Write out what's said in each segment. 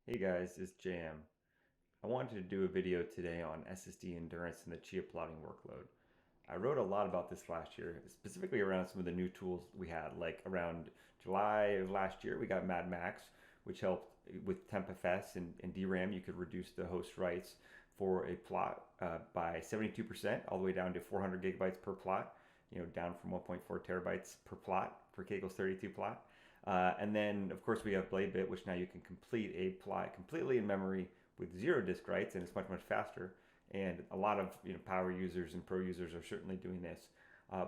Hey guys, it's JM. I wanted to do a video today on SSD endurance and the Chia plotting workload. I wrote a lot about this last year, specifically around some of the new tools we had. Like around July of last year, we got Mad Max, which helped with TempFS and DRAM. You could reduce the host writes for a plot by 72%, all the way down to 400 gigabytes per plot, down from 1.4 terabytes per plot for Kagel's 32 plot. And then, of course, we have BladeBit, which now you can complete a plot completely in memory with zero disk writes, and it's much, much faster. And a lot of power users and pro users are certainly doing this.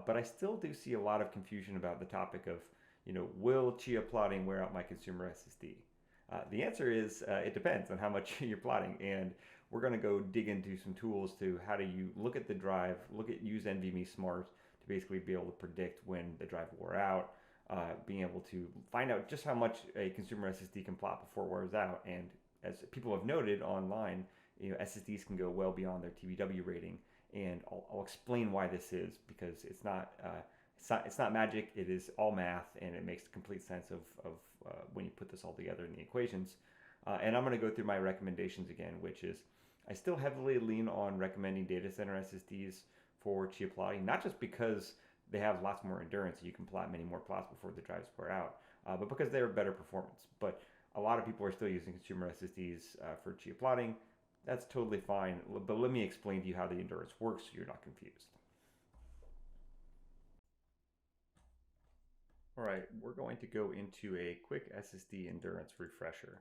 But I still do see a lot of confusion about the topic of, will Chia plotting wear out my consumer SSD? The answer is it depends on how much you're plotting, and we're going to go dig into some tools to how do you look at the drive, use NVMe Smart to basically be able to predict when the drive wore out, being able to find out just how much a consumer SSD can plot before it wears out. And as people have noted online, SSDs can go well beyond their TBW rating, and I'll explain why this is because it's not magic. It is all math, and it makes complete sense of when you put this all together in the equations. And I'm going to go through my recommendations again, which is I still heavily lean on recommending data center SSDs for Chia plotting, not just because they have lots more endurance, you can plot many more plots before the drives wear out, but because they're better performance. But a lot of people are still using consumer SSDs for Chia plotting. That's totally fine, but let me explain to you how the endurance works so you're not confused. All right, we're going to go into a quick SSD endurance refresher.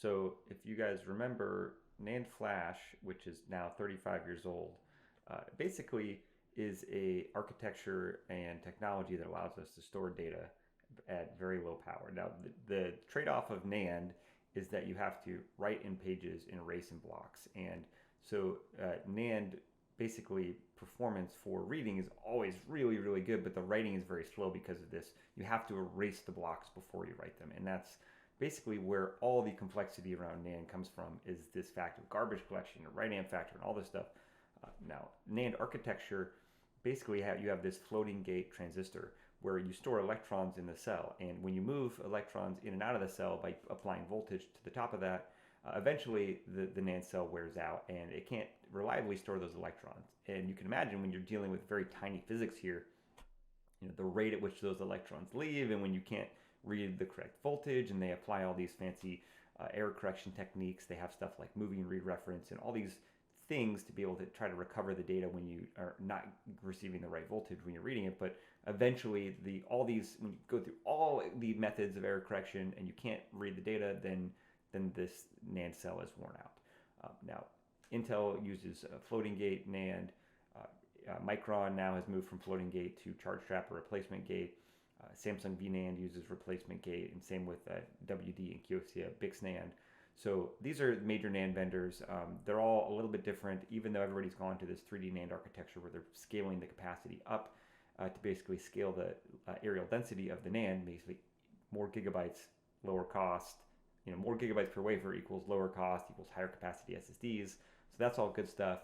So if you guys remember, NAND flash, which is now 35 years old, basically is a architecture and technology that allows us to store data at very low power. Now, the trade-off of NAND is that you have to write in pages and erase in blocks. And so NAND basically performance for reading is always really, really good, but the writing is very slow because of this. You have to erase the blocks before you write them. And that's basically where all the complexity around NAND comes from, is this fact of garbage collection and right-hand factor and all this stuff. Now, NAND architecture, basically you have this floating gate transistor where you store electrons in the cell, and when you move electrons in and out of the cell by applying voltage to the top of that, eventually the NAND cell wears out and it can't reliably store those electrons. And you can imagine when you're dealing with very tiny physics here, the rate at which those electrons leave, and when you can't read the correct voltage, and they apply all these fancy error correction techniques. They have stuff like moving read reference and all these things to be able to try to recover the data when you are not receiving the right voltage when you're reading it. But eventually, when you go through all the methods of error correction and you can't read the data, then this NAND cell is worn out. Now, Intel uses floating gate NAND. Micron now has moved from floating gate to charge trap or replacement gate. Samsung VNAND uses replacement gate, and same with WD and Kioxia BixNAND. So these are major NAND vendors. They're all a little bit different, even though everybody's gone to this 3D NAND architecture where they're scaling the capacity up to basically scale the areal density of the NAND, basically more gigabytes, lower cost. More gigabytes per wafer equals lower cost equals higher capacity SSDs. So that's all good stuff.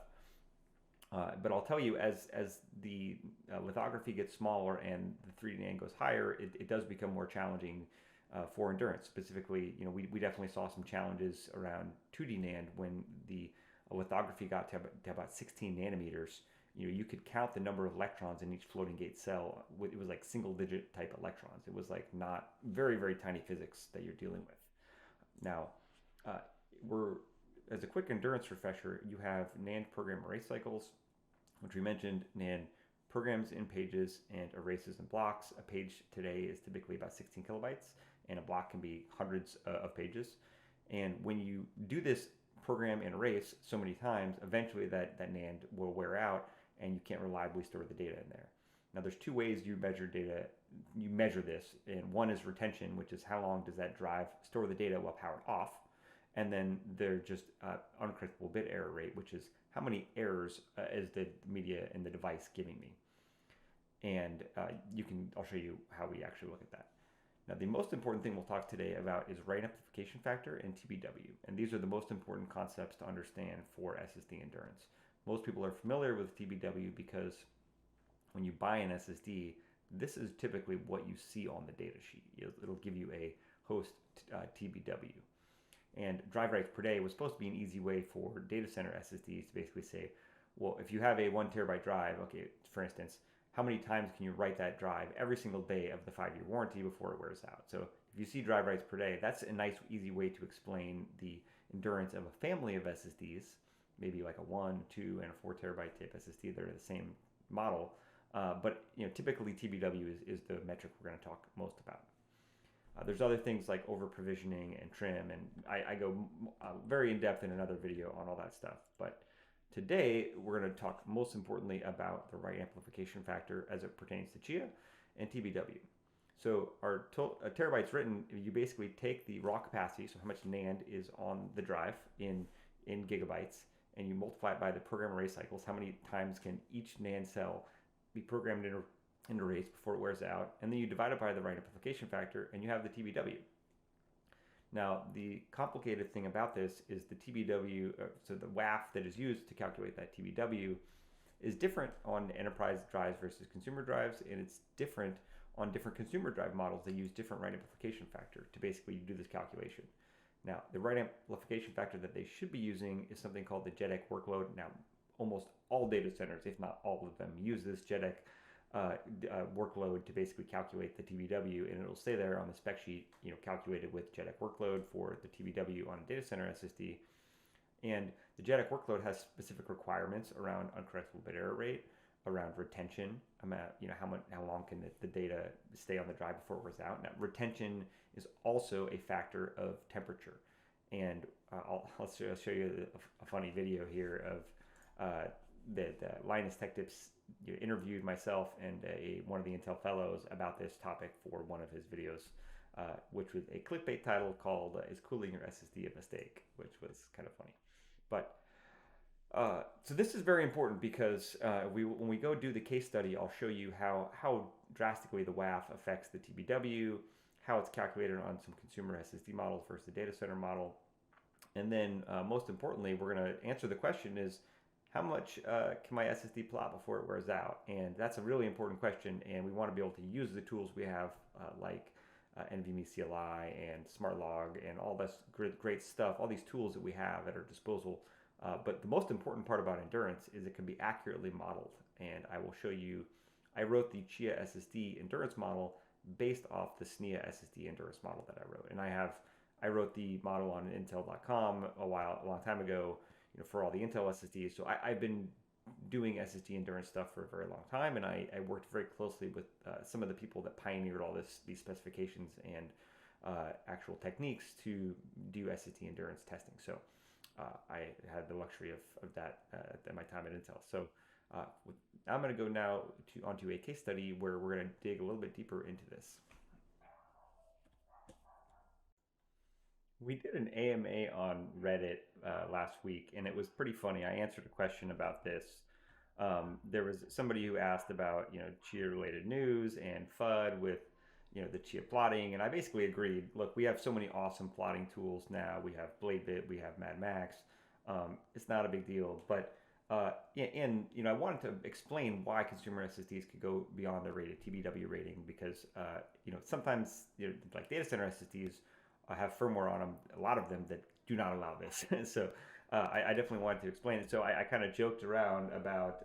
But I'll tell you, as the lithography gets smaller and the 3D NAND goes higher, it does become more challenging for endurance. Specifically, we definitely saw some challenges around 2D NAND when the lithography got to about 16 nanometers. You could count the number of electrons in each floating gate cell. It was like single digit type electrons. It was like not very, very tiny physics that you're dealing with. Now, uh, we're as a quick endurance refresher, you have NAND program erase cycles, which we mentioned. NAND programs in pages and erases in blocks. A page today is typically about 16 kilobytes, and a block can be hundreds of pages. And when you do this program and erase so many times, eventually that NAND will wear out, and you can't reliably store the data in there. Now, there's two ways you measure data. You measure this, and one is retention, which is how long does that drive store the data while powered off, and then there's just uncorrectable bit error rate, which is how many errors is the media and the device giving me. And I'll show you how we actually look at that. Now, the most important thing we'll talk today about is write amplification factor and TBW. And these are the most important concepts to understand for SSD endurance. Most people are familiar with TBW because when you buy an SSD, this is typically what you see on the data sheet. It'll give you a host TBW. And drive writes per day was supposed to be an easy way for data center SSDs to basically say, well, if you have a 1 terabyte drive, okay, for instance, how many times can you write that drive every single day of the 5-year warranty before it wears out? So if you see drive writes per day, that's a nice, easy way to explain the endurance of a family of SSDs, maybe like a 1, 2, and a 4 terabyte type SSD. They're the same model, but typically TBW is the metric we're going to talk most about. There's other things like over provisioning and trim, and I go very in depth in another video on all that stuff. But today we're going to talk most importantly about the write amplification factor as it pertains to Chia and TBW. So our terabytes written, you basically take the raw capacity, so how much NAND is on the drive in gigabytes, and you multiply it by the program array cycles. How many times can each NAND cell be programmed in arrays before it wears out, and then you divide it by the write amplification factor, and you have the TBW. Now, the complicated thing about this is the TBW, so the WAF that is used to calculate that TBW is different on enterprise drives versus consumer drives, and it's different on different consumer drive models. They use different write amplification factor to basically do this calculation. Now, the write amplification factor that they should be using is something called the JEDEC workload. Now, almost all data centers, if not all of them, use this JEDEC workload to basically calculate the TBW, and it'll stay there on the spec sheet, calculated with JEDEC workload for the TBW on a data center SSD. And the JEDEC workload has specific requirements around uncorrectable bit error rate, around retention, how long can the data stay on the drive before it wears out. Now, retention is also a factor of temperature, and I'll show you a funny video here of the Linus Tech Tips interviewed myself and one of the Intel fellows about this topic for one of his videos, which was a clickbait title called "Is Cooling Your SSD a Mistake?" which was kind of funny. But so this is very important because when we go do the case study, I'll show you how drastically the WAF affects the TBW, how it's calculated on some consumer SSD models versus the data center model. And then most importantly, we're going to answer the question is, how much can my SSD plot before it wears out? And that's a really important question, and we want to be able to use the tools we have like NVMe CLI and SmartLog and all this great stuff, all these tools that we have at our disposal. But the most important part about endurance is it can be accurately modeled. And I will show you, I wrote the Chia SSD endurance model based off the SNIA SSD endurance model that I wrote. And I wrote the model on Intel.com a long time ago, for all the Intel SSDs. So I've been doing SSD endurance stuff for a very long time, and I worked very closely with some of the people that pioneered all these specifications and actual techniques to do SSD endurance testing. So I had the luxury of that at my time at Intel. So I'm going to go now onto a case study where we're going to dig a little bit deeper into this. We did an AMA on Reddit last week, and it was pretty funny. I answered a question about this. There was somebody who asked about, Chia-related news and FUD with, the Chia plotting, and I basically agreed. Look, we have so many awesome plotting tools now. We have BladeBit, we have Mad Max. It's not a big deal, but I wanted to explain why consumer SSDs could go beyond their rated TBW rating because, sometimes like data center SSDs have firmware on them, a lot of them that do not allow this. So I definitely wanted to explain it. So I kind of joked around about,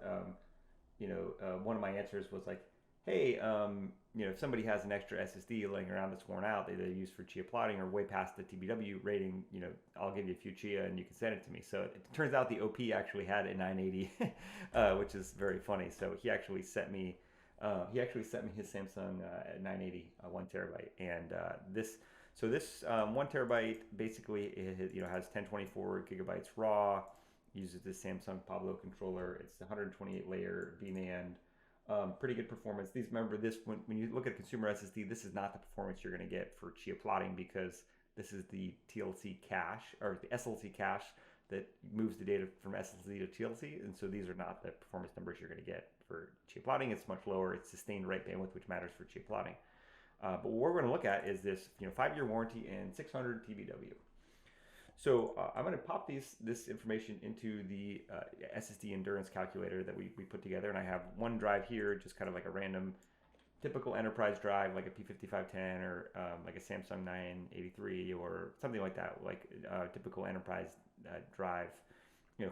one of my answers was like, hey, if somebody has an extra SSD laying around that's worn out that they use for Chia plotting or way past the TBW rating, I'll give you a few Chia and you can send it to me. So it turns out the OP actually had a 980, which is very funny. So he actually sent me his Samsung 980 1 terabyte, and this 1 terabyte basically has 1024 gigabytes raw, uses the Samsung Pablo controller. It's the 128 layer VNAND. Pretty good performance. Remember this, when you look at consumer SSD, this is not the performance you're going to get for Chia plotting because this is the TLC cache or the SLC cache that moves the data from SLC to TLC, and so these are not the performance numbers you're going to get for Chia plotting. It's much lower. It's sustained write bandwidth, which matters for Chia plotting. But what we're going to look at is this 5-year warranty and 600 TBW. So I'm going to pop this information into the SSD endurance calculator that we put together, and I have one drive here, just kind of like a random typical enterprise drive like a P5510 or like a Samsung 983 or something like that, like typical enterprise drive,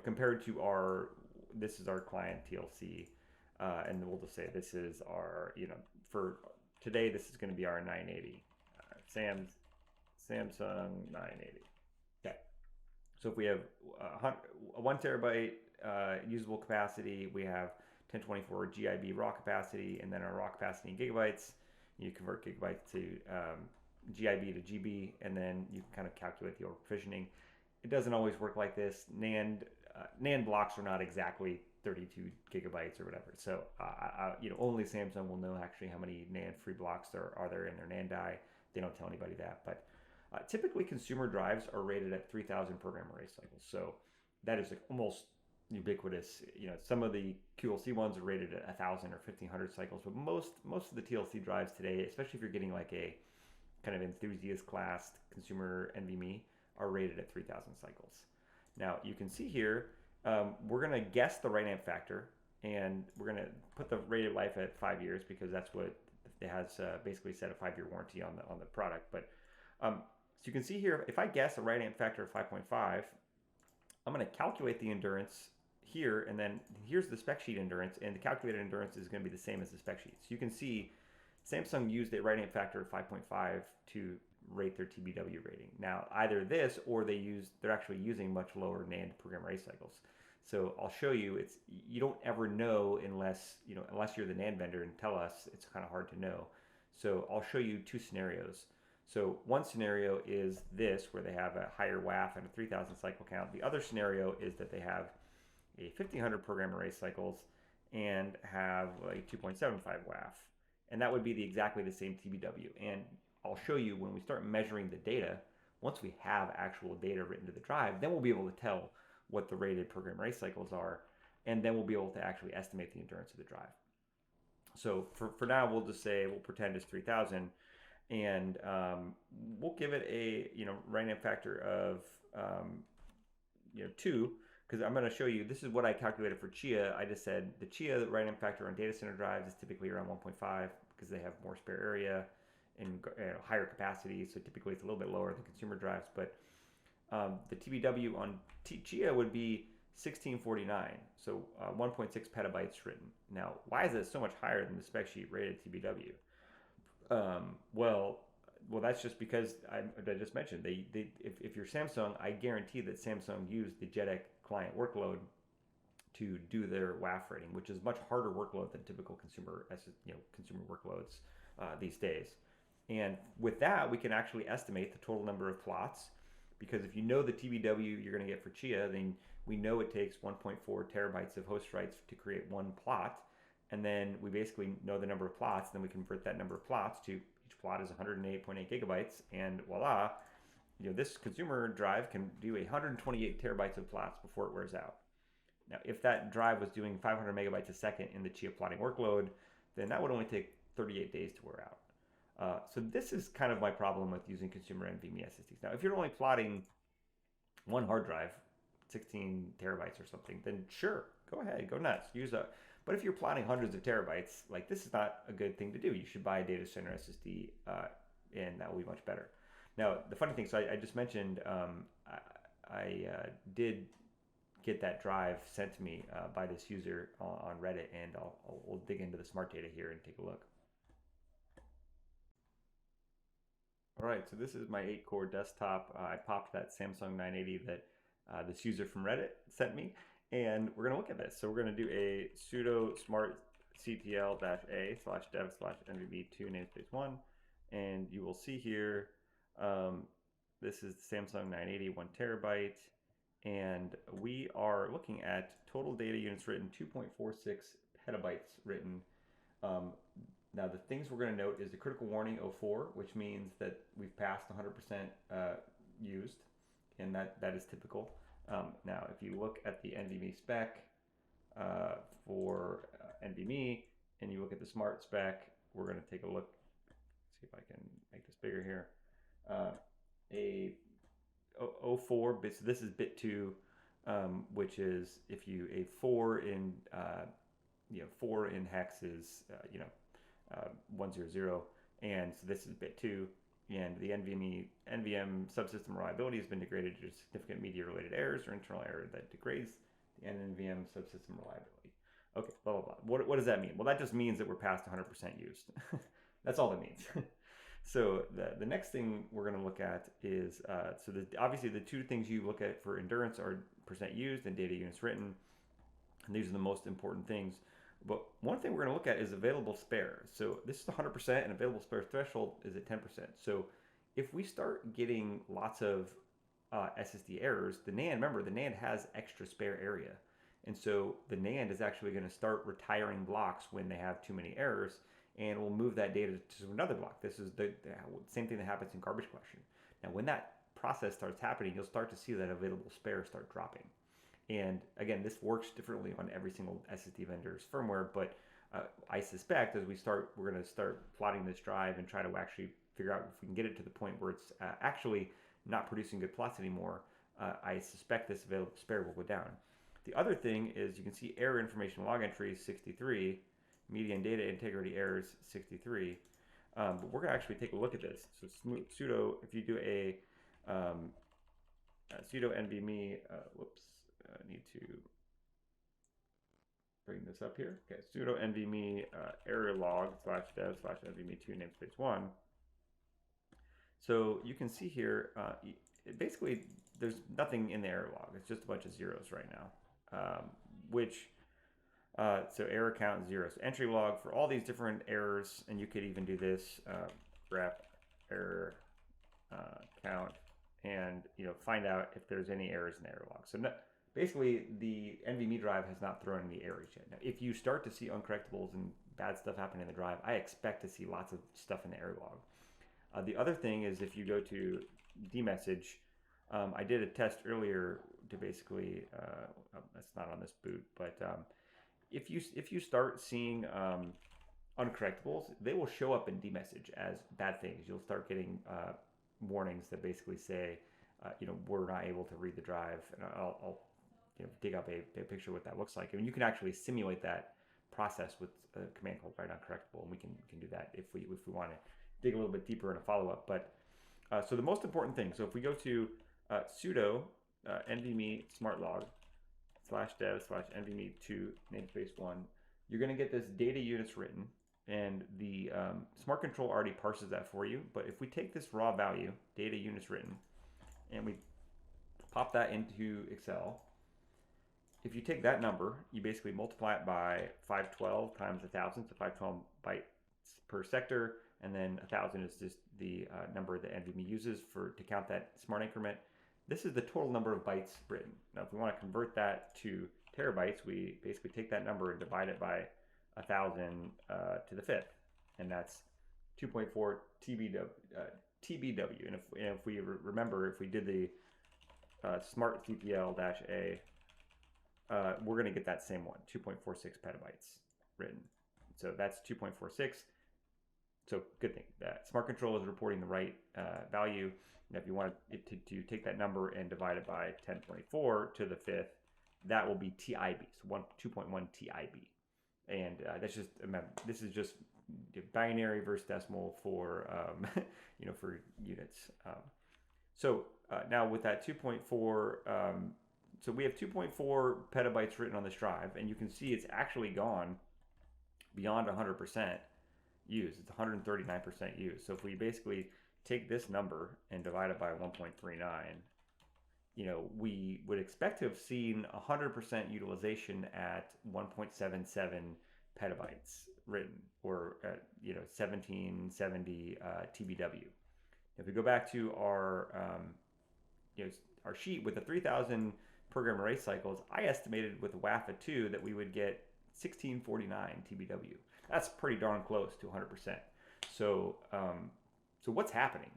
compared to this is our client TLC, and we'll just say this is our, for today, this is going to be our 980, Samsung 980. Okay. So if we have 1 terabyte usable capacity, we have 1024 GIB raw capacity, and then our raw capacity in gigabytes. You convert gigabytes to GIB to GB, and then you can kind of calculate the provisioning. It doesn't always work like this. NAND blocks are not exactly 32 gigabytes or whatever. So only Samsung will know actually how many NAND free blocks there are in their NAND die. They don't tell anybody that, but typically consumer drives are rated at 3,000 program array cycles. So that is like almost ubiquitous. Some of the QLC ones are rated at 1,000 or 1,500 cycles, but most of the TLC drives today, especially if you're getting like a kind of enthusiast class consumer NVMe, are rated at 3,000 cycles. Now you can see here, we're going to guess the right amp factor, and we're going to put the rated life at 5 years because that's what it has basically set a 5-year warranty on the product. But so you can see here, if I guess a right amp factor of 5.5, I'm going to calculate the endurance here, and then here's the spec sheet endurance, and the calculated endurance is going to be the same as the spec sheet. So you can see Samsung used a right amp factor of 5.5 to rate their TBW rating. Now, either this or they're actually using much lower NAND program array cycles. So I'll show you. You don't ever know unless you're the NAND vendor and tell us. It's kind of hard to know. So I'll show you 2 scenarios. So one scenario is this, where they have a higher WAF and a 3,000 cycle count. The other scenario is that they have a 1,500 program array cycles and have a 2.75 WAF. And that would be exactly the same TBW. And I'll show you when we start measuring the data, once we have actual data written to the drive, then we'll be able to tell what the rated program array cycles are, and then we'll be able to actually estimate the endurance of the drive. So for now, we'll pretend it's 3,000, and we'll give it a right amp factor of 2, because I'm going to show you, this is what I calculated for Chia. I just said the Chia right amp factor on data center drives is typically around 1.5 because they have more spare area and higher capacity, so typically it's a little bit lower than consumer drives. But the TBW on Chia would be 1649, so 1.6 petabytes written. Now, why is it so much higher than the spec sheet rated TBW? Well, that's just because I just mentioned if you're Samsung, I guarantee that Samsung used the JEDEC client workload to do their WAF rating, which is much harder workload than typical consumer workloads these days. And with that, we can actually estimate the total number of plots, because if you know the TBW you're going to get for Chia, then we know it takes 1.4 terabytes of host writes to create one plot. And then we basically know the number of plots, then we convert that number of plots to, each plot is 108.8 gigabytes, and voila, this consumer drive can do 128 terabytes of plots before it wears out. Now, if that drive was doing 500 megabytes a second in the Chia plotting workload, then that would only take 38 days to wear out. So this is kind of my problem with using consumer NVMe SSDs. Now, if you're only plotting one hard drive, 16 terabytes or something, then sure, go ahead, go nuts, use a. But if you're plotting hundreds of terabytes, like, this is not a good thing to do. You should buy a data center SSD, and that will be much better. Now, the funny thing, so I just mentioned I did get that drive sent to me by this user on Reddit, and we'll dig into the smart data here and take a look. All right, so this is my 8-core desktop. I popped that Samsung 980 that this user from Reddit sent me, and we're gonna look at this. So we're gonna do a sudo smart ctl-a/dev/nvme2 namespace 1, and you will see here, this is the Samsung 980 1 terabyte, and we are looking at total data units written, 2.46 petabytes written. Now, the things we're going to note is the critical warning 04, which means that we've passed 100% used, and that is typical. Now, if you look at the NVMe spec for NVMe, and you look at the smart spec, we're going to take a look, see if I can make this bigger here. A 04 bit, so this is bit 2, which is if you, a 4 in 4 in hex is 100, and so this is bit 2, and the NVM subsystem reliability has been degraded due to significant media-related errors or internal error that degrades the NVM subsystem reliability. Okay, blah, blah, blah. What does that mean? Well, that just means that we're past 100% used. That's all that means. So the next thing we're going to look at is, obviously the two things you look at for endurance are percent used and data units written. And these are the most important things. But one thing we're going to look at is available spare. So this is 100% and available spare threshold is at 10%. So if we start getting lots of SSD errors, the NAND has extra spare area. And so the NAND is actually going to start retiring blocks when they have too many errors, and we'll move that data to another block. This is the same thing that happens in garbage collection. Now, when that process starts happening, you'll start to see that available spare start dropping. And again, this works differently on every single SSD vendor's firmware, but I suspect as we're going to start plotting this drive and try to actually figure out if we can get it to the point where it's actually not producing good plots anymore, I suspect this available spare will go down. The other thing is you can see error information log entries 63, median data integrity errors 63. But we're going to actually take a look at this. So sudo, if you do a sudo NVMe, I need to bring this up here. Okay, sudo NVMe error log /dev /NVMe2 namespace 1. So you can see here, basically there's nothing in the error log. It's just a bunch of zeros right now. So error count 0. So entry log for all these different errors, and you could even do this grep error count, and find out if there's any errors in the error log. So basically, the NVMe drive has not thrown any errors yet. Now, if you start to see uncorrectables and bad stuff happening in the drive, I expect to see lots of stuff in the error log. The other thing is if you go to dmessage, I did a test earlier to basically, that's not on this boot, but if you start seeing uncorrectables, they will show up in dmessage as bad things. You'll start getting warnings that basically say, we're not able to read the drive, and I'll dig up a picture of what that looks like. And you can actually simulate that process with a command called write uncorrectable, and we can do that if we want to dig a little bit deeper in a follow-up. But so the most important thing, so if we go to sudo NVMe smartlog /dev /NVMe2 namespace 1, you're going to get this data units written, and the smart control already parses that for you. But if we take this raw value, data units written, and we pop that into Excel, if you take that number, you basically multiply it by 512 times 1,000, so 512 bytes per sector, and then 1,000 is just the number that NVMe uses to count that smart increment. This is the total number of bytes written. Now, if we want to convert that to terabytes, we basically take that number and divide it by 1,000 to the fifth, and that's 2.4 TBW. And if we remember, if we did the smart CPL-A, we're going to get that same one, 2.46 petabytes written. So that's 2.46. So good thing. Smart Control is reporting the right value. And if you want it to take that number and divide it by 1024 to the fifth, that will be TIB, so 2.1 TIB. And that's just, remember, this is just binary versus decimal for, for units. So now with that 2.4, so we have 2.4 petabytes written on this drive, and you can see it's actually gone beyond 100% used. It's 139% used. So if we basically take this number and divide it by 1.39, we would expect to have seen 100% utilization at 1.77 petabytes written, or at 1770 TBW. If we go back to our our sheet with the 3,000 program array cycles, I estimated with a WAF of 2 that we would get 1649 TBW. That's pretty darn close to 100%. So so what's happening?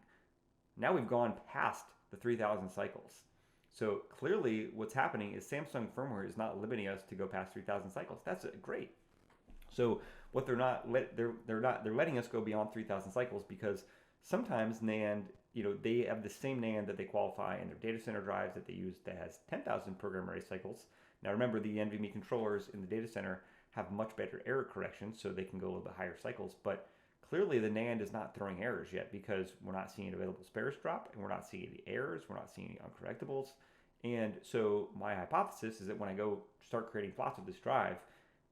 Now we've gone past the 3,000 cycles. So clearly what's happening is Samsung firmware is not limiting us to go past 3,000 cycles. That's great. So what they're letting us go beyond 3,000 cycles, because sometimes NAND, they have the same NAND that they qualify in their data center drives that they use that has 10,000 program array cycles. Now remember, the NVMe controllers in the data center have much better error correction, so they can go a little bit higher cycles. But clearly the NAND is not throwing errors yet because we're not seeing available spares drop, and we're not seeing any errors, we're not seeing any uncorrectables. And so my hypothesis is that when I go start creating plots with this drive,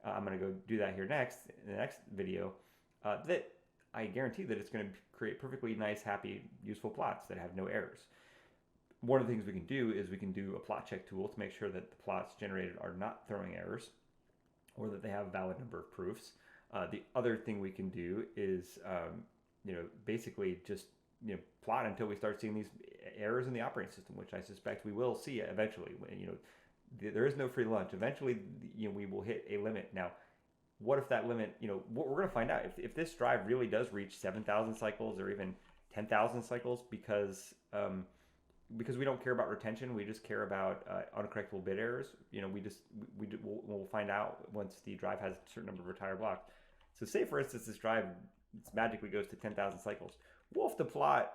I'm going to go do that here next, in the next video, that I guarantee that it's going to create perfectly nice, happy, useful plots that have no errors. One of the things we can do is we can do a plot check tool to make sure that the plots generated are not throwing errors or that they have a valid number of proofs. The other thing we can do is, basically just plot until we start seeing these errors in the operating system, which I suspect we will see eventually. There is no free lunch. Eventually, we will hit a limit. Now, what if that limit? What we're going to find out if this drive really does reach 7,000 cycles or even 10,000 cycles because we don't care about retention, we just care about uncorrectable bit errors. We'll find out once the drive has a certain number of retired blocks. So say for instance this drive magically goes to 10,000 cycles. Well, if the plot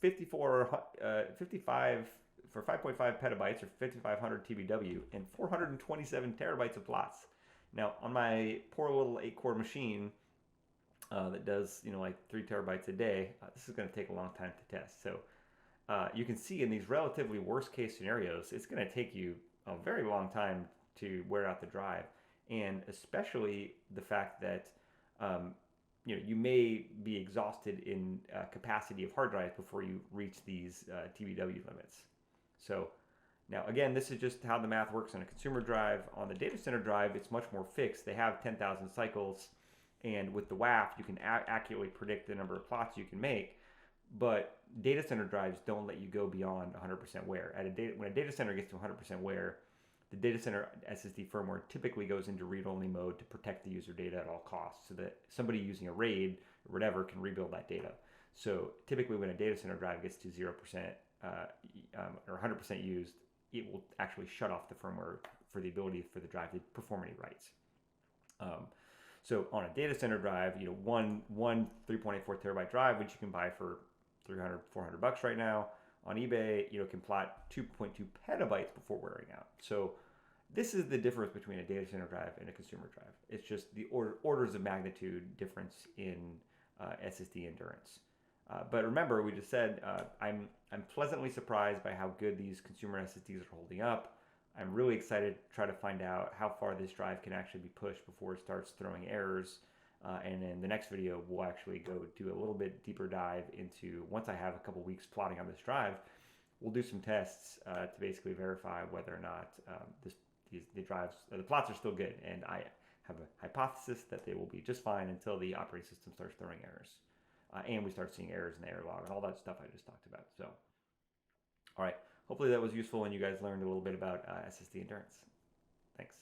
55 for 5.5 petabytes or 5,500 TBW and 427 terabytes of plots. Now on my poor little 8-core machine that does like 3 terabytes a day, this is going to take a long time to test. So you can see in these relatively worst case scenarios, it's going to take you a very long time to wear out the drive, and especially the fact that you may be exhausted in capacity of hard drives before you reach these TBW limits. So now again, this is just how the math works on a consumer drive. On the data center drive, it's much more fixed. They have 10,000 cycles, and with the WAF, you can accurately predict the number of plots you can make. But data center drives don't let you go beyond 100% wear. When a data center gets to 100% wear, the data center SSD firmware typically goes into read-only mode to protect the user data at all costs, so that somebody using a RAID or whatever can rebuild that data. So typically when a data center drive gets to 0% or 100% used, it will actually shut off the firmware for the ability for the drive to perform any writes. So on a data center drive, one 3.84 terabyte drive, which you can buy for $300, $400 right now on eBay, can plot 2.2 petabytes before wearing out. So this is the difference between a data center drive and a consumer drive. It's just the orders of magnitude difference in SSD endurance. But remember, we just said I'm pleasantly surprised by how good these consumer SSDs are holding up. I'm really excited to try to find out how far this drive can actually be pushed before it starts throwing errors. And in the next video, we'll actually go do a little bit deeper dive into, once I have a couple weeks plotting on this drive, we'll do some tests to basically verify whether or not the plots are still good. And I have a hypothesis that they will be just fine until the operating system starts throwing errors. And we start seeing errors in the error log and all that stuff I just talked about. So, all right. Hopefully that was useful and you guys learned a little bit about SSD endurance. Thanks.